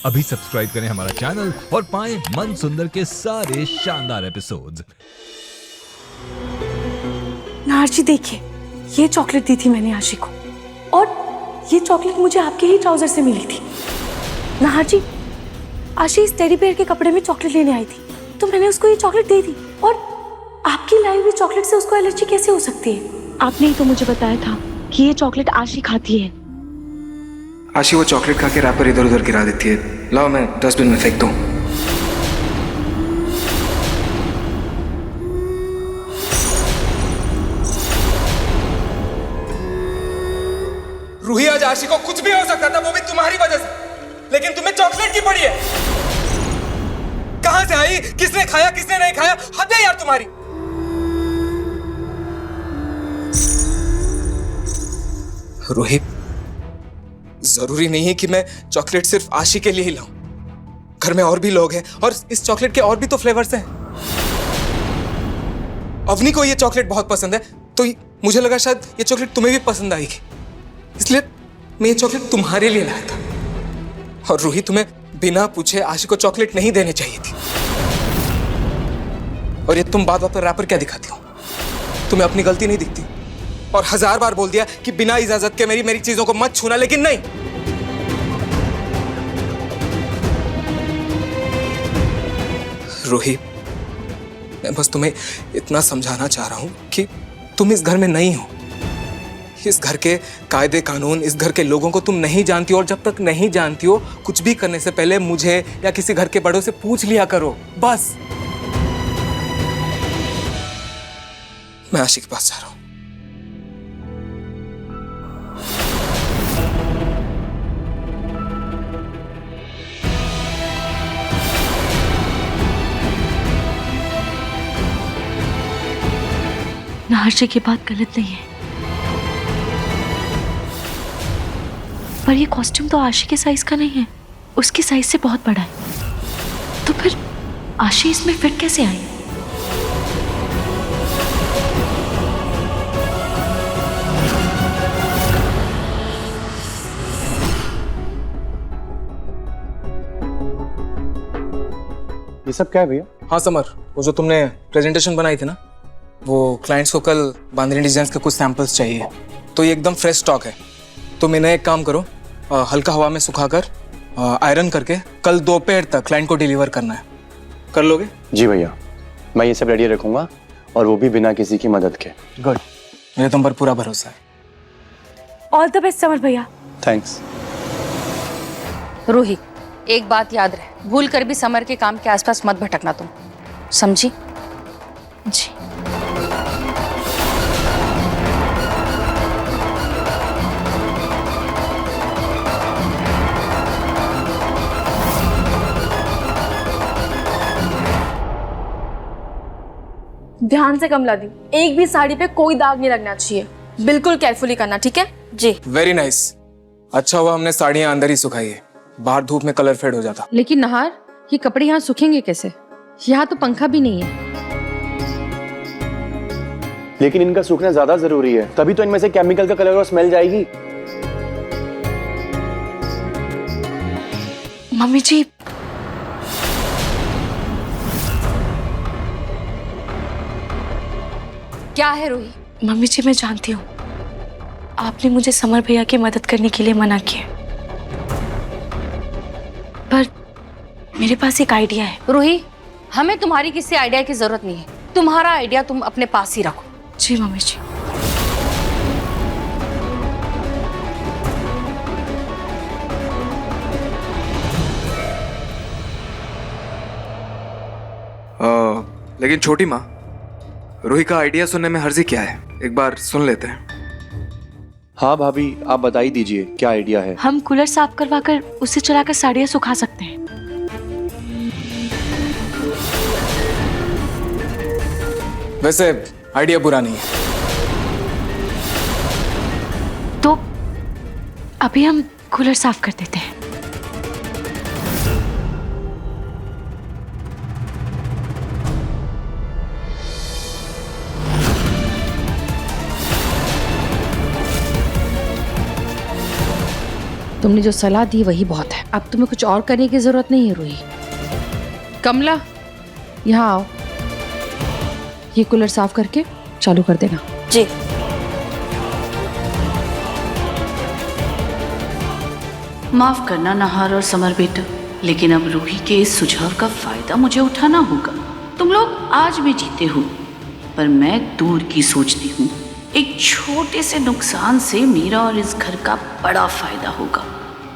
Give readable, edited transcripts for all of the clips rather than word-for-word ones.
अभी सब्सक्राइब करें हमारा चैनल और पाएं मन सुंदर के सारे शानदार एपिसोड्स। नाहर जी देखिए, ये चॉकलेट दी थी मैंने आशी को, और ये चॉकलेट मुझे आपके ही ट्राउजर से मिली थी। नाहर जी, आशी इस टेडी बेयर के कपड़े में चॉकलेट लेने आई थी, तो मैंने उसको ये चॉकलेट दे दी। और आपकी लाई हुई चॉकलेट से उसको एलर्जी कैसे हो सकती है? आपने ही तो मुझे बताया था कि ये चॉकलेट आशी खाती है। आशी वो चॉकलेट खा के रैपर इधर उधर गिरा देती है। लाओ मैं डस्टबिन में फेंक दूं। रूही, आज आशी को कुछ भी हो सकता था, वो भी तुम्हारी वजह से, लेकिन तुम्हें चॉकलेट की पड़ी है। कहां से आई, किसने खाया किसने नहीं खाया, हद है यार तुम्हारी। रूही, जरूरी नहीं है कि मैं चॉकलेट सिर्फ आशी के लिए ही लाऊं। घर में और भी लोग हैं और इस चॉकलेट के और भी तो फ्लेवर्स हैं। अवनी को ये चॉकलेट बहुत पसंद है, तो मुझे लगा शायद ये चॉकलेट तुम्हें भी पसंद आएगी, इसलिए मैं ये चॉकलेट तुम्हारे लिए लाया था। और रूही, तुम्हें बिना पूछे आशी को चॉकलेट नहीं देनी चाहिए थी। और ये तुम बात बात पर रैपर क्या दिखाती हो? तुम्हें अपनी गलती नहीं दिखती? और 1000 बार बोल दिया कि बिना इजाजत के मेरी चीजों को मत छूना, लेकिन नहीं। रूही, मैं बस तुम्हें इतना समझाना चाह रहा हूं कि तुम इस घर में नहीं हो। इस घर के कायदे कानून, इस घर के लोगों को तुम नहीं जानती हो, और जब तक नहीं जानती हो, कुछ भी करने से पहले मुझे या किसी घर के बड़ों से पूछ लिया करो, बस। मैं आशी के पास जा रहा हूं। नाहर जी की बात गलत नहीं है, पर ये कॉस्ट्यूम तो आशी के साइज का नहीं है, उसकी साइज से बहुत बड़ा है। तो फिर आशी इसमें फिट कैसे आई? ये सब क्या है भैया? हाँ समर, वो जो तुमने प्रेजेंटेशन बनाई थी ना, वो क्लाइंट्स को कल बांधनी डिजाइन के कुछ सैंपल्स चाहिए, तो ये एकदम फ्रेश स्टॉक है। तुम इन्हें एक काम करो, हल्का हवा में सुखाकर आयरन करके कल दोपहर तक क्लाइंट को डिलीवर करना है। कर लोगे? जी भैया, मैं ये सब रेडी रखूंगा, और वो भी बिना किसी की मदद के। गुड, मुझे तुम पर पूरा भरोसा है। ऑल द बेस्ट समर भैया। थैंक्स। रूही, एक बात याद रहे, भूल कर भी समर के काम के आसपास मत भटकना तुम, समझी? जी। ध्यान से कमला दी, एक भी साड़ी पे कोई दाग नहीं लगना चाहिए, बिल्कुल केयरफुली करना, ठीक है? जी। Very nice. अच्छा हुआ हमने साड़ियां अंदर ही सुखाई है, बाहर धूप में कलर फेड हो जाता। लेकिन नहार, ये कपड़े यहाँ सूखेंगे कैसे? यहाँ तो पंखा भी नहीं है। लेकिन इनका सूखना ज्यादा जरूरी है, तभी तो इनमें से केमिकल का कलर और स्मेल जाएगी। मम्मी जी, क्या है रूही? मम्मी जी मैं जानती हूँ आपने मुझे समर भैया की मदद करने के लिए मना किया, पर मेरे पास एक आइडिया है। रूही, हमें तुम्हारी किसी आइडिया की जरूरत नहीं है, तुम्हारा आइडिया तुम अपने पास ही रखो। जी मम्मी जी। लेकिन छोटी माँ, रूही का आइडिया सुनने में हर्जी क्या है, एक बार सुन लेते हैं। हाँ भाभी, आप बता ही दीजिए क्या आइडिया है। हम कूलर साफ करवाकर उसे चलाकर साड़ियाँ सुखा सकते हैं। वैसे आइडिया बुरा नहीं है। तो अभी हम कूलर साफ कर देते हैं। तुमने जो सलाह दी वही बहुत है, अब तुम्हें कुछ और करने की जरूरत नहीं है रूही। कमला, यहाँ आओ, ये कूलर साफ करके चालू कर देना। जी। माफ करना नहार और समर बेटा, लेकिन अब रूही के इस सुझाव का फायदा मुझे उठाना होगा। तुम लोग आज भी जीते हो, पर मैं दूर की सोचती हूँ। एक छोटे से नुकसान से मेरा और इस घर का बड़ा फायदा होगा,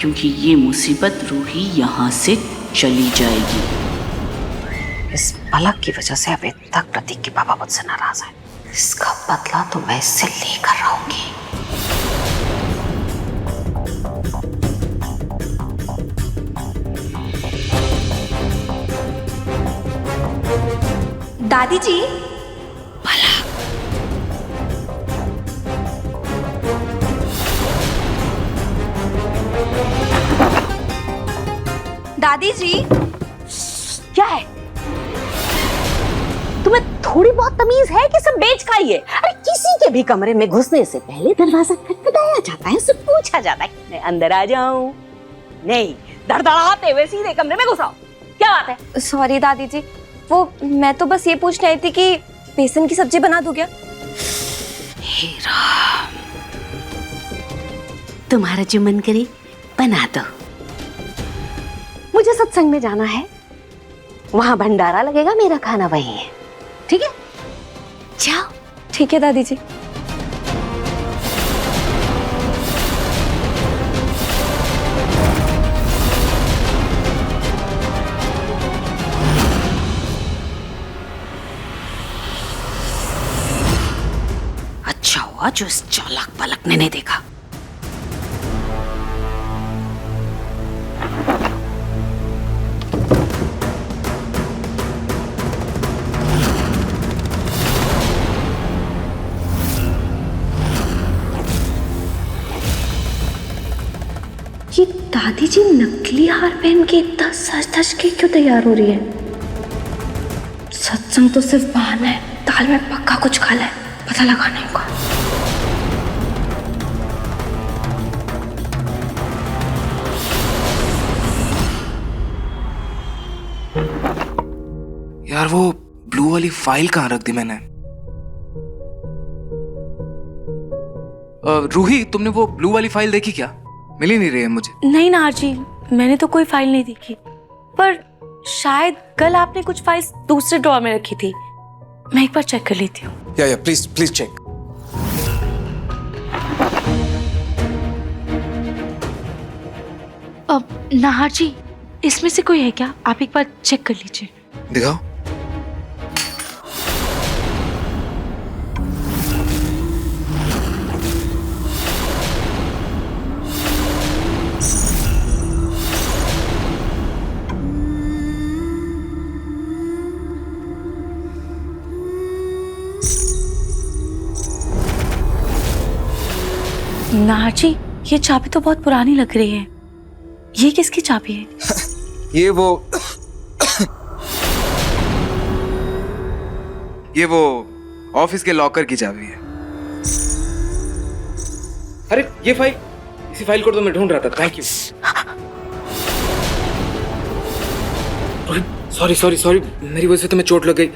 क्योंकि ये मुसीबत रूही यहाँ से चली जाएगी। इस पलक की वजह से अभी तक प्रतीक के पापा मुझसे नाराज है। इसका बदला तो मैं इससे लेकर रहूंगी। दादी जी, दादी जी, क्या है? तुम्हें थोड़ी बहुत तमीज है कि सब बेच खाइए? अरे किसी के भी कमरे में घुसने से पहले दरवाजा खटखटाया जाता है, उससे पूछा जाता है मैं अंदर आ जाऊं। नहीं, धड़धड़ाते हुए सीधे कमरे में घुसाओ। क्या बात है? सॉरी दादी जी, वो मैं तो बस ये पूछने आई थी कि बेसन की सब्जी बना दूं क्या? हे राम, तुम्हारा जो मन करे बना दो। मुझे सत्संग में जाना है, वहां भंडारा लगेगा, मेरा खाना वही है, ठीक है? जाओ। ठीक है दादी जी। अच्छा हुआ जो इस चालाक पलक ने नहीं देखा। ये दादी जी नकली हार पहन के इतना सज धज के क्यों तैयार हो रही है? सत्संग तो सिर्फ बहाना है, दाल में पक्का कुछ खाला है, पता लगाना होगा। यार वो ब्लू वाली फाइल कहाँ रख दी मैंने? रूही, तुमने वो ब्लू वाली फाइल देखी क्या? मिल ही नहीं रही है मुझे। नहीं नार जी, मैंने तो कोई फाइल नहीं देखी, पर शायद कल आपने कुछ फाइल्स दूसरे ड्रॉअर में रखी थी। मैं एक बार चेक कर लेती हूँ। या प्लीज प्लीज चेक। अब नाहर जी, इसमें से कोई है क्या? आप एक बार चेक कर लीजिए। दिखाओ। नाहर जी, ये चाबी तो बहुत पुरानी लग रही है। ये किसकी चाबी है? ये वो ऑफिस के लॉकर की चाबी है। अरे ये फाइल, इसी फाइल को तो मैं ढूंढ रहा था। Thank you. Sorry sorry sorry, मेरी वजह से तुम्हें चोट लग गई।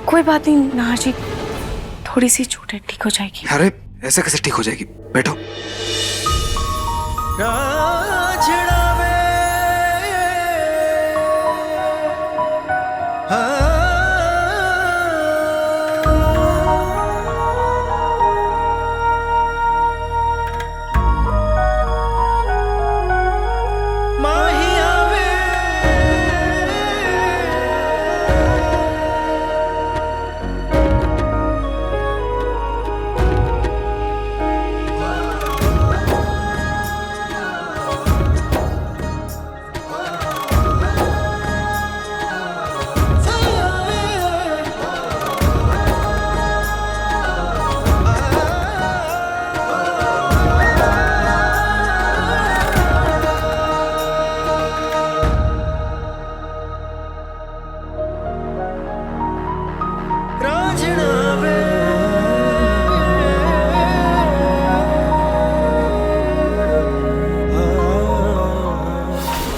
कोई बात नहीं नाहर जी, थोड़ी सी चोट है, ठीक हो जाएगी। अरे ऐसे कैसे ठीक हो जाएगी? बैठो।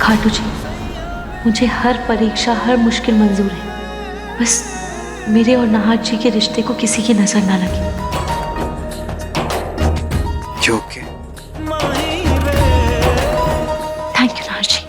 खाटू जी, मुझे हर परीक्षा, हर मुश्किल मंजूर है, बस मेरे और नाहर जी के रिश्ते को किसी की नजर ना लगे। ओके। थैंक यू नाहर जी।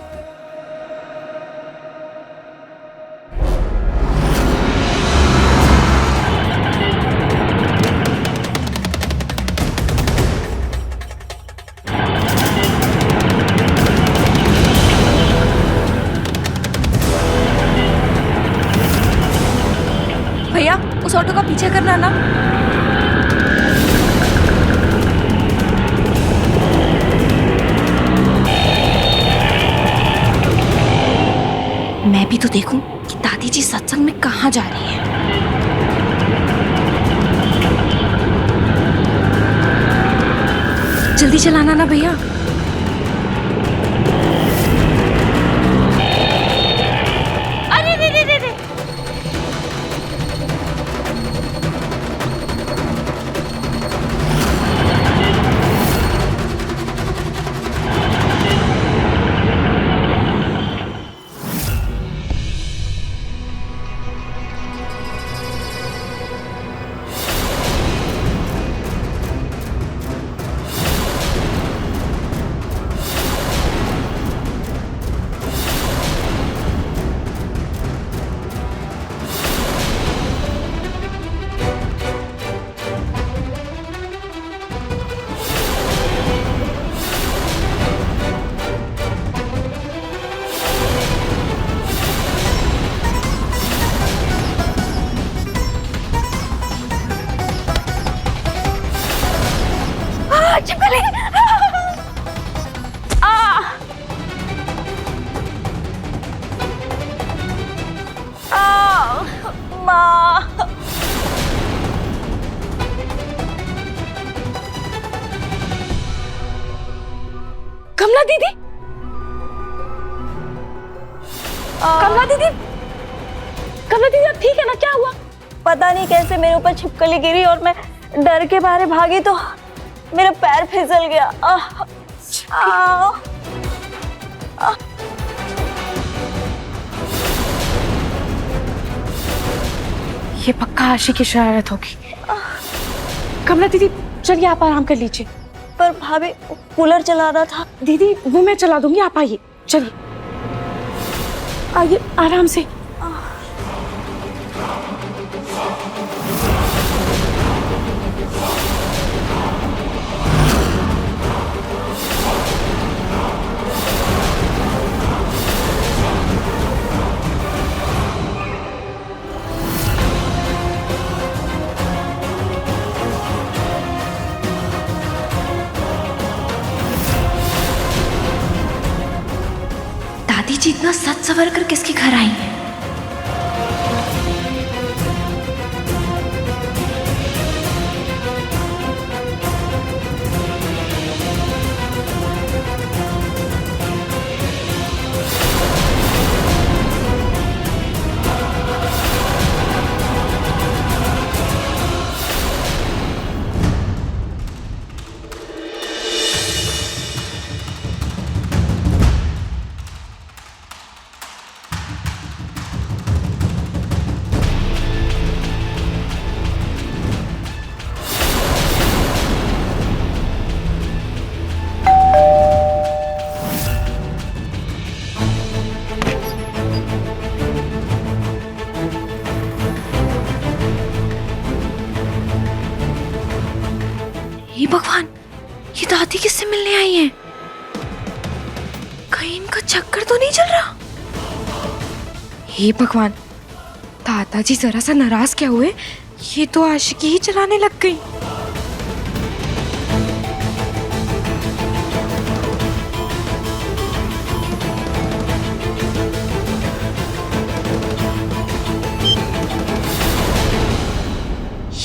भैया उस ऑटो का पीछे करना ना। मैं भी तो देखूं कि दादी जी सत्संग में कहाँ जा रही है। जल्दी चलाना ना भैया। अरे रे रे रे रे। चिपकली। माँ। कमला दीदी, कमला दीदी, कमला दीदी आप ठीक है ना? क्या हुआ? पता नहीं कैसे मेरे ऊपर छिपकली गिरी और मैं डर के मारे भागी तो मेरा पैर फिसल गया। ये पक्का आशी की शरारत होगी। कमला दीदी चलिए आप आराम कर लीजिए। पर भाभी कूलर चला रहा था। दीदी वो मैं चला दूंगी, आप आइए, चलिए आइए आराम से। दादी जी इतना सच सवर कर किसके घर आई हैं? हे भगवान, ये दादी किससे मिलने आई हैं? कहीं इनका चक्कर तो नहीं चल रहा? हे भगवान, दादाजी जरा सा नाराज क्या हुए? ये तो आशिकी ही चलाने लग गई।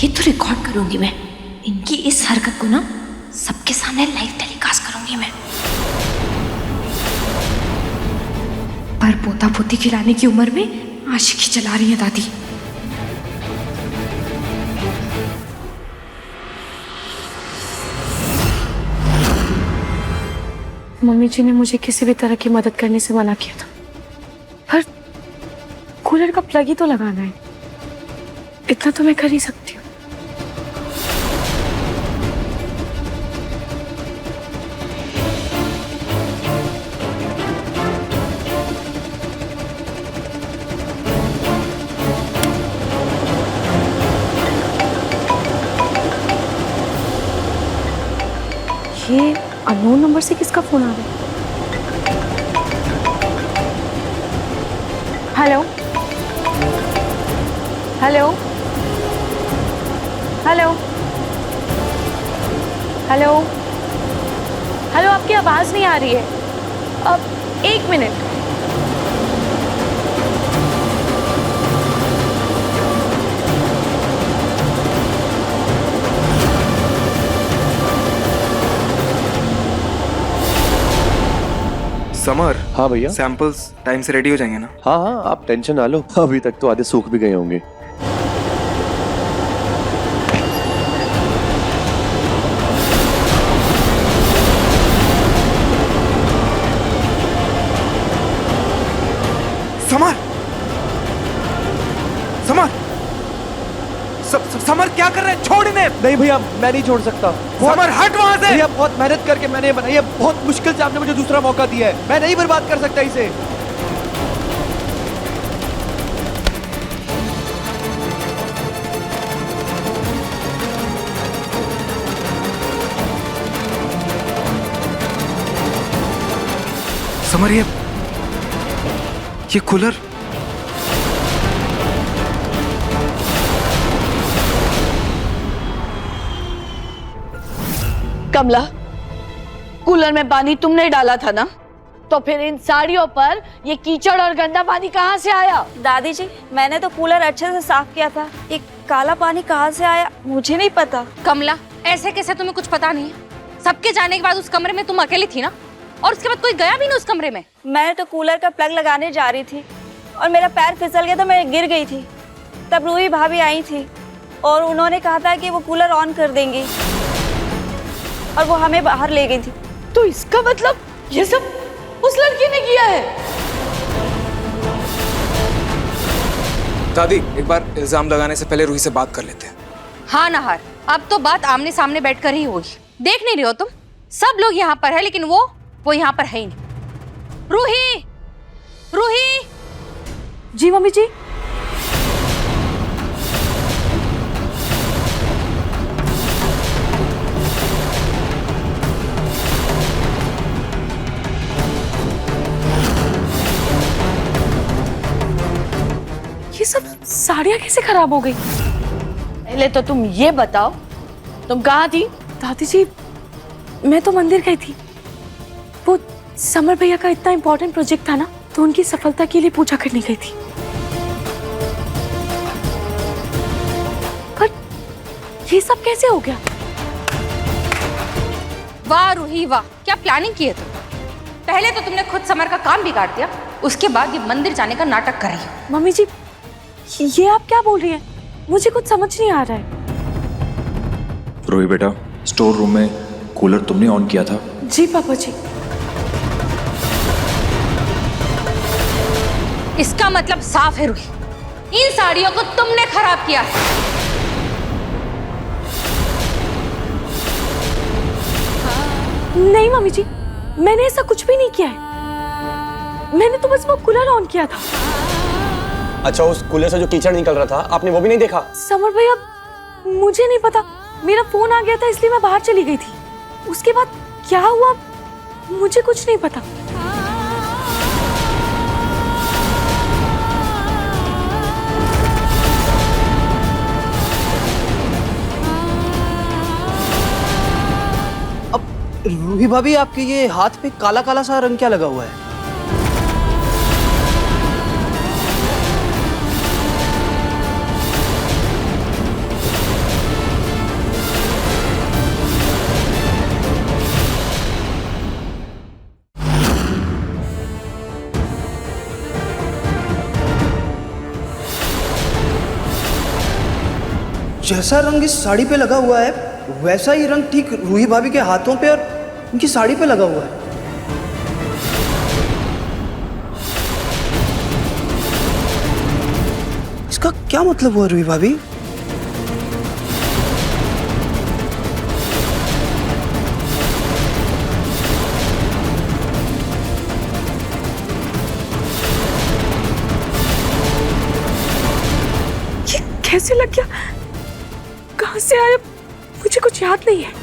ये तो रिकॉर्ड करूंगी मैं। इनकी इस हरकत को ना सबके सामने लाइव टेलीकास्ट करूंगी मैं। पर पोता पोती खिलाने की उम्र में आशिकी चला रही है दादी। मम्मी जी ने मुझे किसी भी तरह की मदद करने से मना किया था, पर कूलर का प्लग ही तो लगाना है, इतना तो मैं कर ही सकती हूँ। ये अननोन नंबर से किसका फोन आ रहा है? Hello hello hello hello hello, आपकी आवाज नहीं आ रही है। अब 1 मिनट। समर, हाँ भैया। सैंपल्स टाइम से रेडी हो जाएंगे ना? हाँ हाँ, आप टेंशन ना लो, अभी तक तो आधे सूख भी गए होंगे। समर, समर, समर क्या कर रहे हैं? छोड़ इन्हें। नहीं भैया, मैं नहीं छोड़ सकता। समर हट वहां से। भैया बहुत मेहनत करके मैंने ये बनाई है, बहुत मुश्किल से आपने मुझे दूसरा मौका दिया है, मैं नहीं बर्बाद कर सकता इसे। समर, ये कूलर कमला, कूलर में पानी तुमने डाला था ना, तो फिर इन साड़ियों पर ये कीचड़ और गंदा पानी कहाँ से आया? दादी जी, मैंने तो कूलर अच्छे से साफ किया था, ये काला पानी कहाँ से आया मुझे नहीं पता। कमला, ऐसे कैसे तुम्हें कुछ पता नहीं है? सबके जाने के बाद उस कमरे में तुम अकेली थी ना, और उसके बाद कोई गया भी नहीं उस कमरे में। मैं तो कूलर का प्लग लगाने जा रही थी और मेरा पैर फिसल गया तो मैं गिर गई थी। तब रूही भाभी आई थी और उन्होंने कहा था कि वो कूलर ऑन कर देंगी और वो हमें बाहर ले गई थी। तो इसका मतलब ये सब उस लड़की ने किया है? दादी, एक बार इल्जाम लगाने से पहले रूही से बात कर लेते हैं। हाँ नहार, अब तो बात आमने सामने बैठकर ही होगी। देख नहीं रहे हो तुम, सब लोग यहाँ पर है लेकिन वो यहाँ पर है ही नहीं। रूही, रूही। जी मम्मी जी। ये सब साड़ियाँ कैसे खराब हो गई? पहले तो तुम ये बताओ, तुम कहाँ थी? दादी जी, मैं तो मंदिर गई थी। वो समर भैया का इतना इम्पोर्टेंट प्रोजेक्ट था ना, तो उनकी सफलता के लिए पूजा करने गई थी। पर ये सब कैसे हो गया? वाह रूही वाह, क्या प्लानिंग की है तुम। पहले तो तुमने खुद समर का काम बिगाड़ दिया, उसके बाद ये मंदिर जाने का नाटक कर रही है। मम्मी जी, ये आप क्या बोल रही हैं? मुझे कुछ समझ नहीं आ रहा है। रोही बेटा, स्टोर रूम में कूलर तुमने ऑन किया था? जी पापा जी। इसका मतलब साफ है रूही, इन साड़ियों को तुमने खराब किया है। नहीं मम्मी जी, मैंने ऐसा कुछ भी नहीं किया है। मैंने तो बस वो कूलर ऑन किया था। अच्छा, उस कूलर से जो कीचड़ निकल रहा था आपने वो भी नहीं देखा? समर भैया, मुझे नहीं पता, मेरा फोन आ गया था इसलिए मैं बाहर चली गई थी। उसके बाद क्या हुआ मुझे कुछ नहीं पता। अब रूही भाभी, आपके ये हाथ पे काला काला सा रंग क्या लगा हुआ है? जैसा रंग इस साड़ी पे लगा हुआ है वैसा ही रंग ठीक रूही भाभी के हाथों पे और उनकी साड़ी पे लगा हुआ है। इसका क्या मतलब हुआ रूही भाभी? ये कैसे लग गया? कहां से आया? मुझे कुछ याद नहीं है।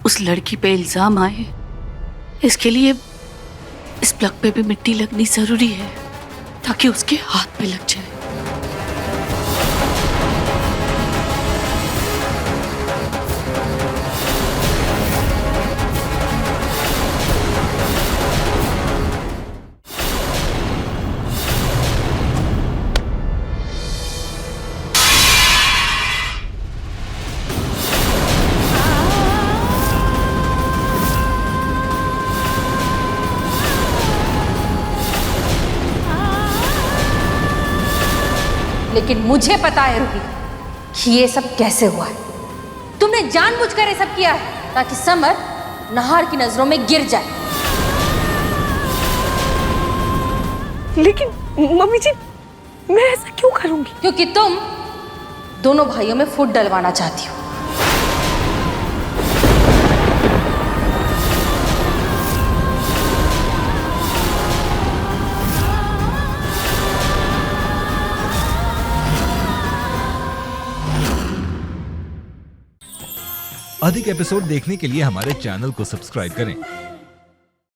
उस लड़की पे इल्जाम आए, इसके लिए इस प्लग पे भी मिट्टी लगनी जरूरी है ताकि उसके हाथ पे लग जाए। लेकिन मुझे पता है रूही कि ये सब कैसे हुआ है। तुमने जानबूझकर ये सब किया है ताकि समर नहार की नजरों में गिर जाए। लेकिन मम्मी जी, मैं ऐसा क्यों करूंगी? क्योंकि तुम दोनों भाइयों में फुट डलवाना चाहती हो। अधिक एपिसोड देखने के लिए हमारे चैनल को सब्सक्राइब करें